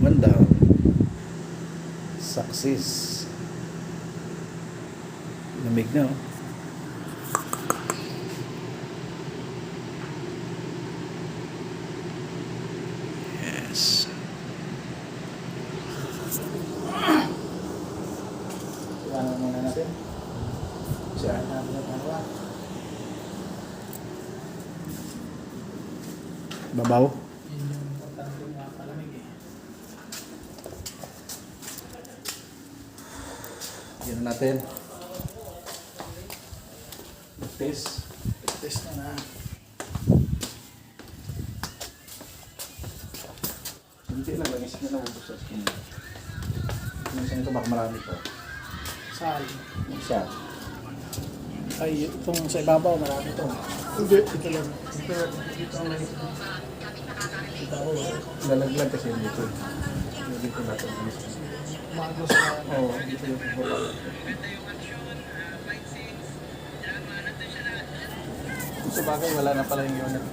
One down. Success. Lamig na oh. Yes. Iwanan muna natin. Siya. Iwanan natin ang dalawa. Babaw. Yun yung importante mga palamig eh. Yan na natin. Test. Test na na. Hindi lang. Langis na lang sa skin. Minsan ito baka marami to. Saan? Isa. Ay, itong sa ibabaw, marami ito. Hindi. Ito lang. Ito ang langit. Ito ako. Lalaglag kasi dito. Dito natin. Umago sa... Oo. Dito yung baba. Sa bagay, wala na pala yung unit.